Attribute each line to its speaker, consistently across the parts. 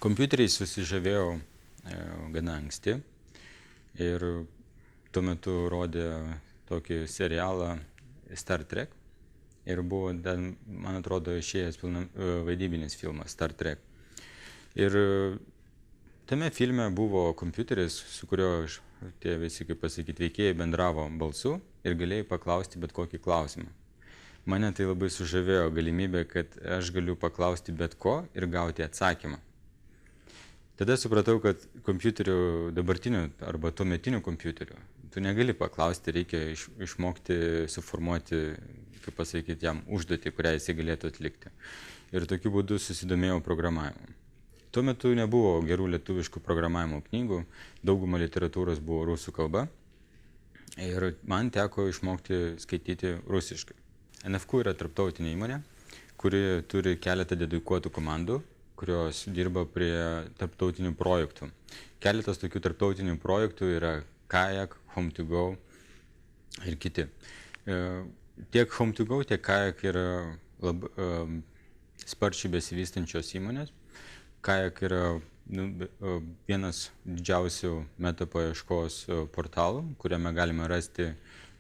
Speaker 1: Kompiuteriais susižavėjau gana anksti ir tuo metu rodė tokį serialą Star Trek ir buvo, man atrodo, išėjęs vaidybinis filmas Star Trek. Ir tame filme buvo kompiuteris, su kuriuo tie visi, kaip pasakyti, veikėjai bendravo balsu ir galėjai paklausti bet kokį klausimą. Mane tai labai sužavėjo galimybė, kad aš galiu paklausti bet ko ir gauti atsakymą. Tada supratau, kad kompiuterių dabartinių arba tuometinių kompiuterių tu negali paklausti, reikia išmokti suformuoti, kaip pasakyti, jam užduotį, kurią jisai galėtų atlikti. Ir tokiu būdu susidomėjau programavimu. Tuo metu nebuvo gerų lietuviškų programavimo knygų, dauguma literatūros buvo rusų kalba ir man teko išmokti skaityti rusiškai. NFQ yra tarptautinė įmonė, kuri turi keletą dedikuotų komandų, kurios dirba prie tarptautinių projektų. Keletas tokių tarptautinių projektų yra Kayak, Home2Go ir kiti. Tiek Home2Go, tiek Kayak yra sparčiai besivystančios įmonės. Kayak yra vienas didžiausių meta paieškos portalų, kuriame galime rasti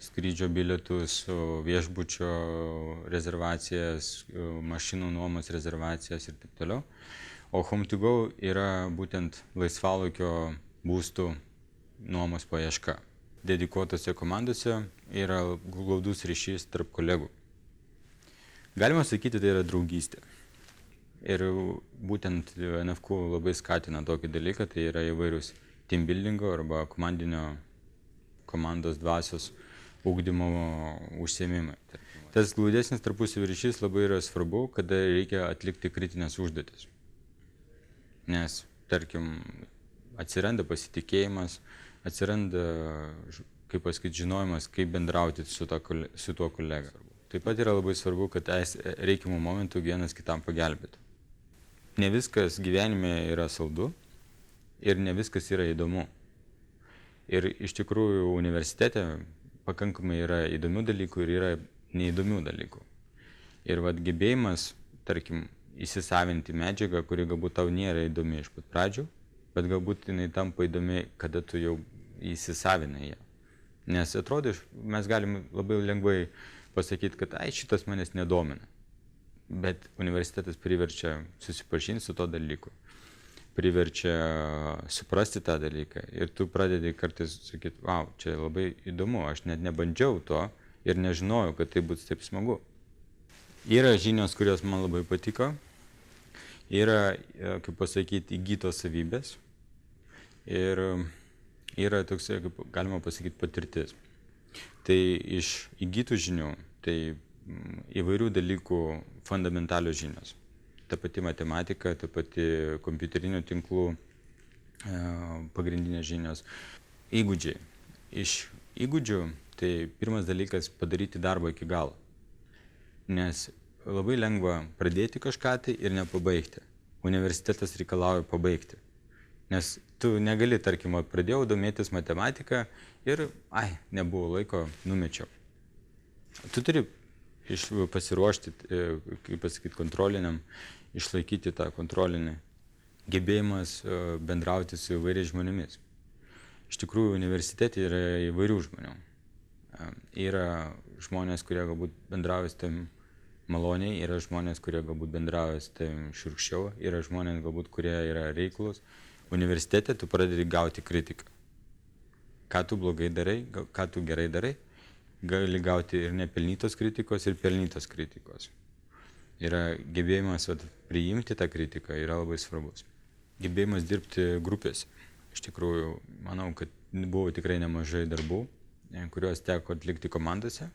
Speaker 1: skrydžio bilietus, viešbučio rezervacijas, mašinų nuomos rezervacijas ir taip toliau. O Home2Go yra būtent laisvalaikio būstų nuomos paieška. Dedikuotose komandose yra glaudus ryšys tarp kolegų. Galima sakyti, tai yra draugystė. Ir būtent NFQ labai skatina tokį dalyką, tai yra įvairius team buildingo arba komandos dvasios ugdymo užsiėmimai. Tas glaudesnis tarpusavio ryšys labai yra svarbu, kada reikia atlikti kritinės užduotis. Nes, tarkim, atsiranda pasitikėjimas, atsiranda, kaip pasakyti, žinojimas, kaip bendrauti su tuo kolega. Taip pat yra labai svarbu, kad reikiamų momentų vienas kitam pagelbėtų. Ne viskas gyvenime yra saldu ir ne viskas yra įdomu. Ir iš tikrųjų universitete pakankamai yra įdomių dalykų ir yra neįdomių dalykų. Ir gebėjimas, tarkim, įsisavinti medžiagą, kuri galbūt tau nėra įdomi iš pat pradžių, bet galbūt jinai tampa įdomi, kada tu jau įsisavinai ją. Nes atrodo, mes galim labai lengvai pasakyti, kad šitas manęs nedomina. Bet universitetas priverčia susipažinti su to dalyku, priverčia suprasti tą dalyką ir tu pradedi kartais sakyti, wow, čia labai įdomu, aš net nebandžiau to ir nežinojau, kad tai bus taip smagu. Yra žinios, kurios man labai patiko, yra, kaip pasakyti, įgytos savybės ir yra toksai, kaip galima pasakyti, patirtis. Tai iš įgytų žinių, tai įvairių dalykų fundamentalios žinios. Ta pati matematika, ta pati kompiuterinių tinklų pagrindinės žinios. Įgūdžiai. Iš įgūdžių tai pirmas dalykas padaryti darbą iki galo. Nes labai lengva pradėti kažką tai ir nepabaigti. Universitetas reikalauja pabaigti. Nes tu negali, tarkim, pradėjau domėtis matematiką ir, nebuvo laiko, numečiau. Tu turi pasiruošti, kaip pasakyti, kontroliniam, išlaikyti tą kontrolinį gebėjimas bendrauti su įvairiais žmonėmis. Iš tikrųjų, universitete yra įvairių žmonių. Yra žmonės, kurie galbūt bendrauja su tavim maloniai, yra žmonės, kurie galbūt bendrauja su tavim šiurkščiau, yra žmonės, galbūt, kurie yra reiklūs. Universitete tu pradedi gauti kritiką. Ką tu blogai darai, ką tu gerai darai, gali gauti ir nepelnytos kritikos, ir pelnytos kritikos. Yra gebėjimas priimti tą kritiką, yra labai svarbus. Gebėjimas dirbti grupėse. Iš tikrųjų, manau, kad buvo tikrai nemažai darbų, kuriuos teko atlikti komandose.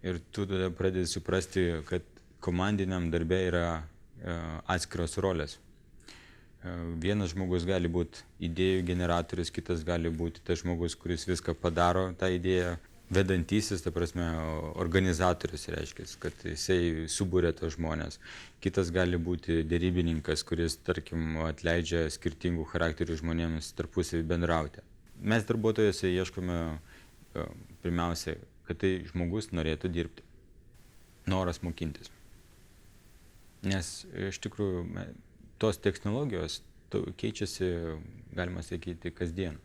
Speaker 1: Ir tu tada pradedi suprasti, kad komandiniam darbe yra atskiros rolės. Vienas žmogus gali būti idėjų generatorius, kitas gali būti tas žmogus, kuris viską padaro, tą idėją. Vedantysis, ta prasme, organizatorius reiškia, kad jisai subūrė tos žmonės. Kitas gali būti derybininkas, kuris, tarkim, atleidžia skirtingų charakterių žmonėms tarpusavį bendrauti. Mes darbuotojose ieškome pirmiausia, kad tai žmogus norėtų dirbti. Noras mokintis. Nes iš tikrųjų tos technologijos, keičiasi, galima sakyti, kasdien.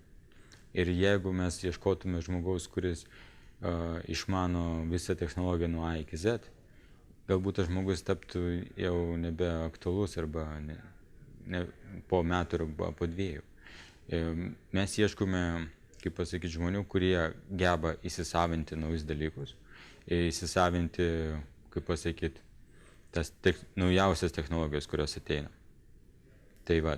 Speaker 1: Ir jeigu mes ieškotume žmogaus, kuris išmano visą technologiją nuo A iki Z, galbūt tas žmogus taptų jau nebeaktualus arba po metų arba po 2. Mes ieškome, kaip pasakyti, žmonių, kurie geba įsisavinti naujus dalykus, įsisavinti, kaip pasakyti, tas naujausias technologijas, kurios ateina. Tai va,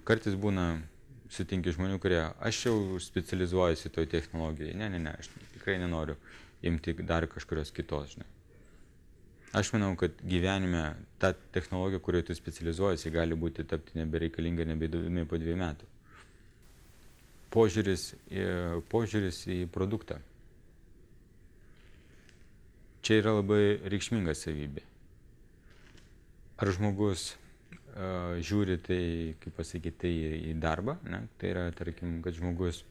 Speaker 1: kartais būna sutinki žmonių, kurie, aš jau specializuojuosi toj technologijai, ne, aš tikrai nenoriu imti dar kažkurios kitos, žinai. Aš manau, kad gyvenime ta technologija, kurioje tu specializuojasi, gali būti tapti nebereikalinga nebeįdomi po 2 metų. Požiūris į produktą. Čia yra labai reikšminga savybė. Ar žmogus žiūri tai, kaip pasakyti, tai į darbą, ne? Tai yra, tarkim, kad žmogus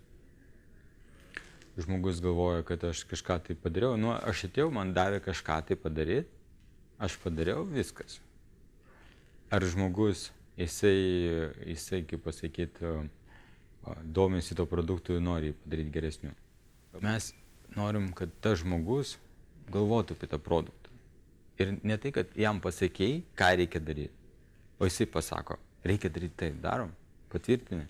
Speaker 1: galvoja, kad aš kažką tai padariau, aš atėjau, man davė kažką tai padaryti, aš padariau, viskas. Ar žmogus, jisai kaip pasakyti, domisi to produktu ir nori padaryti geresniu. Mes norim, kad tas žmogus galvotų apie tą produktą. Ir ne tai, kad jam pasakėjai, ką reikia daryti, o jisai pasako, reikia daryti taip, darom, patvirtini.